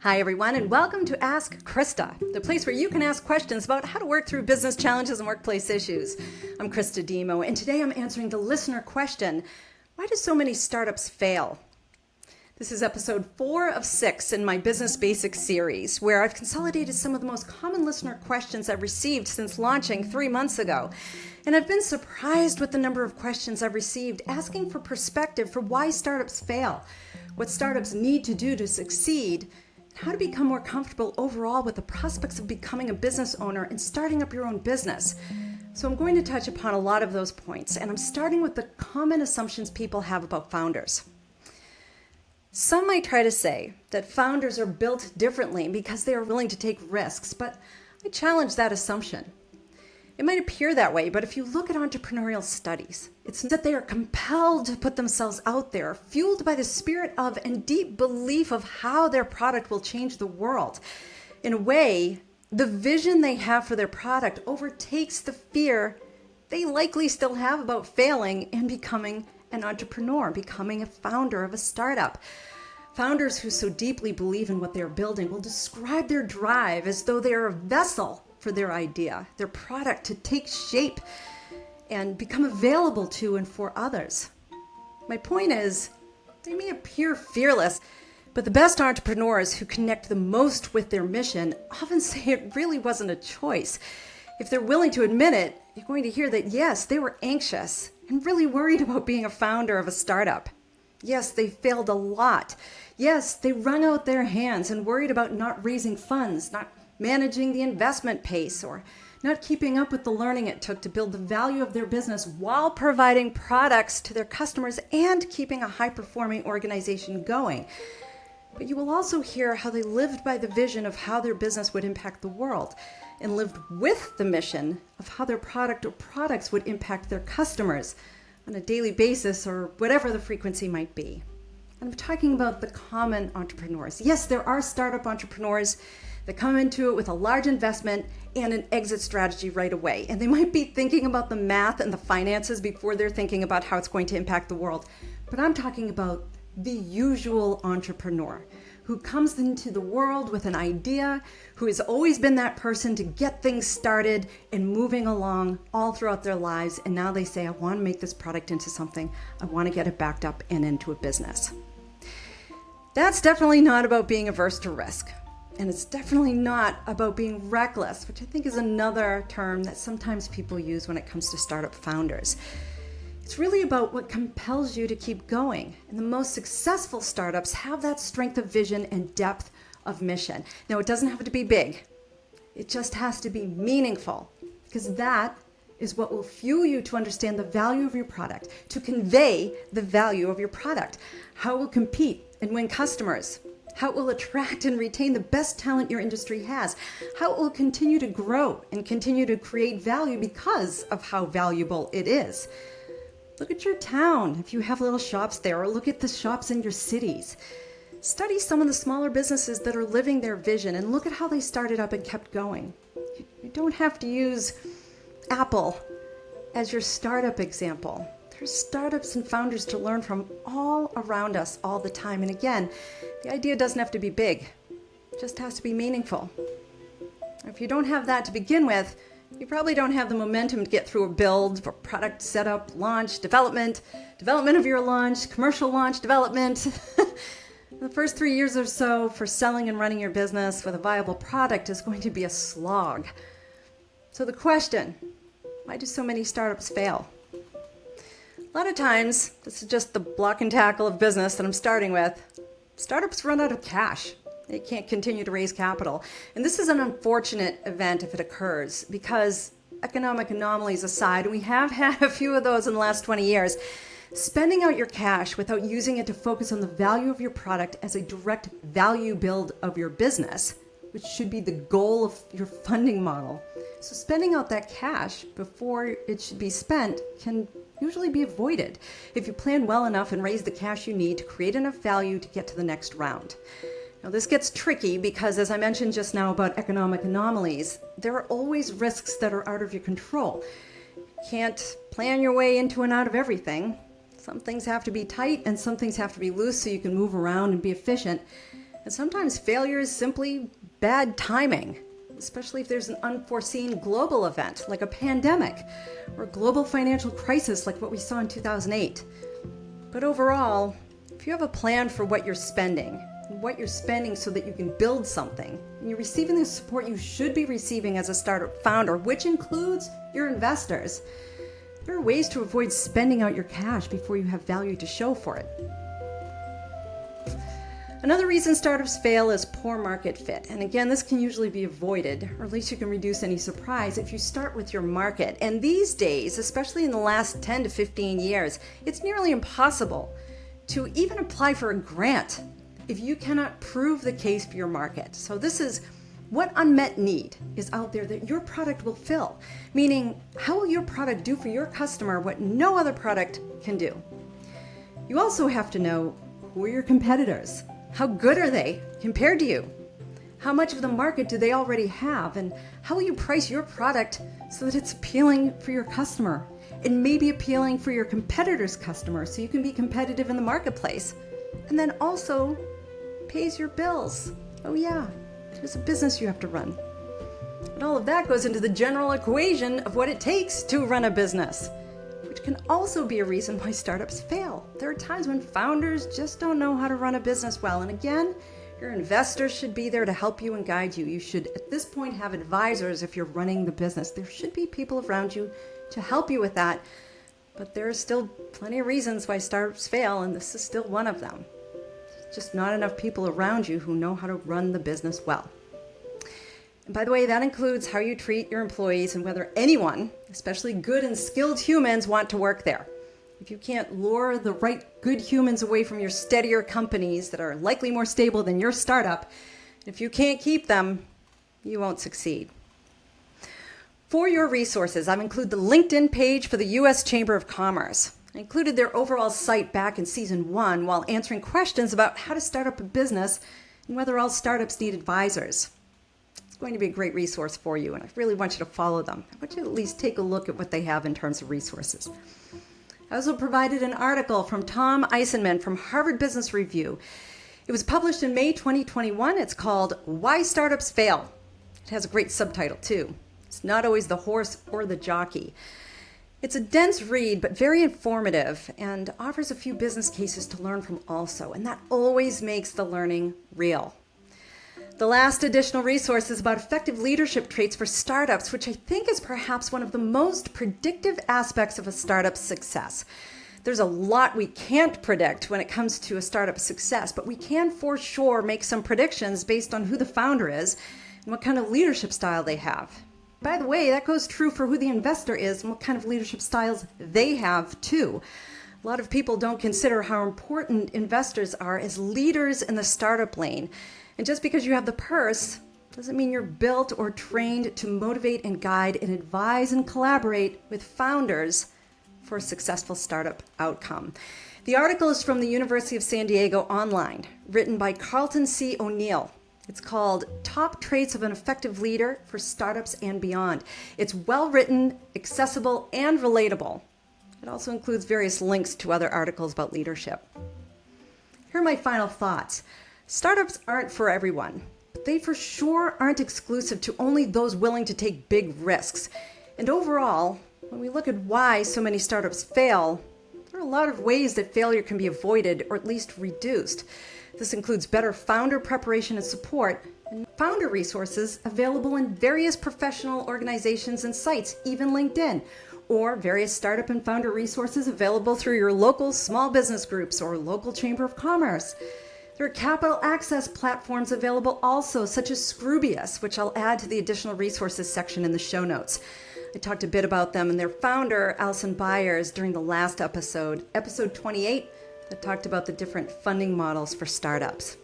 Hi everyone, and welcome to Ask Christa, the place where you can ask questions about how to work through business challenges and workplace issues. I'm Christa Dhimo, and today I'm answering the listener question, why do so many startups fail? This is episode 4 of 6 in my Business Basics series, where I've consolidated some of the most common listener questions I've received since launching 3 months ago. And I've been surprised with the number of questions I've received asking for perspective for why startups fail, what startups need to do to succeed, how to become more comfortable overall with the prospects of becoming a business owner and starting up your own business. So I'm going to touch upon a lot of those points, and I'm starting with the common assumptions people have about founders. Some might try to say that founders are built differently because they are willing to take risks, but I challenge that assumption. It might appear that way, but if you look at entrepreneurial studies, it's that they are compelled to put themselves out there, fueled by the spirit of and deep belief of how their product will change the world. In a way, the vision they have for their product overtakes the fear they likely still have about failing and becoming an entrepreneur, becoming a founder of a startup. Founders who so deeply believe in what they are building will describe their drive as though they are a vessel for their idea, their product to take shape and become available to and for others. My point is, they may appear fearless, but the best entrepreneurs who connect the most with their mission often say it really wasn't a choice. If they're willing to admit it, you're going to hear that yes, they were anxious and really worried about being a founder of a startup. Yes, they failed a lot. Yes, they wrung out their hands and worried about not raising funds, not managing the investment pace, or not keeping up with the learning it took to build the value of their business while providing products to their customers and keeping a high-performing organization going. But you will also hear how they lived by the vision of how their business would impact the world and lived with the mission of how their product or products would impact their customers on a daily basis or whatever the frequency might be. And I'm talking about the common entrepreneurs. Yes, there are startup entrepreneurs that come into it with a large investment and an exit strategy right away. And they might be thinking about the math and the finances before they're thinking about how it's going to impact the world. But I'm talking about the usual entrepreneur who comes into the world with an idea, who has always been that person to get things started and moving along all throughout their lives. And now they say, I want to make this product into something. I want to get it backed up and into a business. That's definitely not about being averse to risk. And it's definitely not about being reckless, which I think is another term that sometimes people use when it comes to startup founders. It's really about what compels you to keep going. And the most successful startups have that strength of vision and depth of mission. Now, it doesn't have to be big. It just has to be meaningful, because that is what will fuel you to understand the value of your product, to convey the value of your product, how it will compete and win customers, how it will attract and retain the best talent your industry has, how it will continue to grow and continue to create value because of how valuable it is. Look at your town if you have little shops there, or look at the shops in your cities. Study some of the smaller businesses that are living their vision and look at how they started up and kept going. You don't have to use Apple as your startup example. There's startups and founders to learn from all around us all the time. And again, the idea doesn't have to be big. It just has to be meaningful. If you don't have that to begin with, you probably don't have the momentum to get through a build, for product setup, launch, development of your launch, commercial launch, development. The first 3 years or so for selling and running your business with a viable product is going to be a slog. So the question, why do so many startups fail? A lot of times, this is just the block and tackle of business that I'm starting with. Startups run out of cash. They can't continue to raise capital. And this is an unfortunate event if it occurs, because economic anomalies aside, and we have had a few of those in the last 20 years, spending out your cash without using it to focus on the value of your product as a direct value build of your business, which should be the goal of your funding model. So spending out that cash before it should be spent can usually be avoided if you plan well enough and raise the cash you need to create enough value to get to the next round. Now, this gets tricky because, as I mentioned just now about economic anomalies, there are always risks that are out of your control. You can't plan your way into and out of everything. Some things have to be tight and some things have to be loose so you can move around and be efficient. And sometimes failure is simply bad timing, especially if there's an unforeseen global event like a pandemic or a global financial crisis like what we saw in 2008. But overall, if you have a plan for what you're spending so that you can build something, and you're receiving the support you should be receiving as a startup founder, which includes your investors, there are ways to avoid spending out your cash before you have value to show for it. Another reason startups fail is poor market fit. And again, this can usually be avoided, or at least you can reduce any surprise if you start with your market. And these days, especially in the last 10 to 15 years, it's nearly impossible to even apply for a grant if you cannot prove the case for your market. So this is what unmet need is out there that your product will fill. Meaning, how will your product do for your customer what no other product can do? You also have to know, who are your competitors? How good are they compared to you? How much of the market do they already have? And how will you price your product so that it's appealing for your customer and maybe appealing for your competitor's customer so you can be competitive in the marketplace? And then also pays your bills. Oh yeah, there's a business you have to run. And all of that goes into the general equation of what it takes to run a business, which can also be a reason why startups fail. There are times when founders just don't know how to run a business well. And again, your investors should be there to help you and guide you. You should, at this point, have advisors if you're running the business. There should be people around you to help you with that. But there are still plenty of reasons why startups fail, and this is still one of them. There's just not enough people around you who know how to run the business well. And by the way, that includes how you treat your employees and whether anyone, especially good and skilled humans, want to work there. If you can't lure the right good humans away from your steadier companies that are likely more stable than your startup, if you can't keep them, you won't succeed. For your resources, I've included the LinkedIn page for the U.S. Chamber of Commerce. I included their overall site back in season 1 while answering questions about how to start up a business and whether all startups need advisors. Going to be a great resource for you, and I really want you to follow them. I want you to at least take a look at what they have in terms of resources. I also provided an article from Tom Eisenman from Harvard Business Review. It was published in May 2021. It's called Why Startups Fail. It has a great subtitle too. It's not always the horse or the jockey. It's a dense read, but very informative, and offers a few business cases to learn from also, and that always makes the learning real. The last additional resource is about effective leadership traits for startups, which I think is perhaps one of the most predictive aspects of a startup's success. There's a lot we can't predict when it comes to a startup success, but we can for sure make some predictions based on who the founder is and what kind of leadership style they have. By the way, that goes true for who the investor is and what kind of leadership styles they have too. A lot of people don't consider how important investors are as leaders in the startup lane. And just because you have the purse doesn't mean you're built or trained to motivate and guide and advise and collaborate with founders for a successful startup outcome. The article is from the University of San Diego online, written by Carlton C. O'Neill. It's called Top Traits of an Effective Leader for Startups and Beyond. It's well written, accessible, and relatable. It also includes various links to other articles about leadership. Here are my final thoughts. Startups aren't for everyone, but they for sure aren't exclusive to only those willing to take big risks. And overall, when we look at why so many startups fail, there are a lot of ways that failure can be avoided or at least reduced. This includes better founder preparation and support, and founder resources available in various professional organizations and sites, even LinkedIn, or various startup and founder resources available through your local small business groups or local chamber of commerce. There are capital access platforms available also, such as Scroobius, which I'll add to the additional resources section in the show notes. I talked a bit about them and their founder, Alison Byers, during the last episode 28, that talked about the different funding models for startups.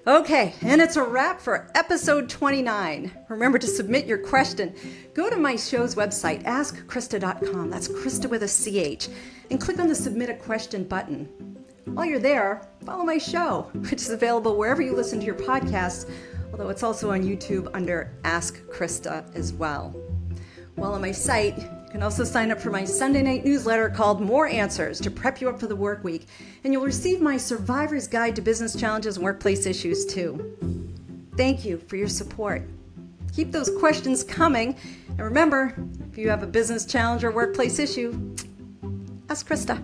Okay, and it's a wrap for episode 29. Remember to submit your question. Go to my show's website, askchrista.com. That's Christa with a CH, and click on the Submit a Question button. While you're there, follow my show, which is available wherever you listen to your podcasts, although it's also on YouTube under Ask Christa as well. While on my site, You can also sign up for my Sunday night newsletter called More Answers to prep you up for the work week, and you'll receive my Survivor's Guide to Business Challenges and Workplace Issues too. Thank you for your support. Keep those questions coming, and remember, if you have a business challenge or workplace issue, ask Christa.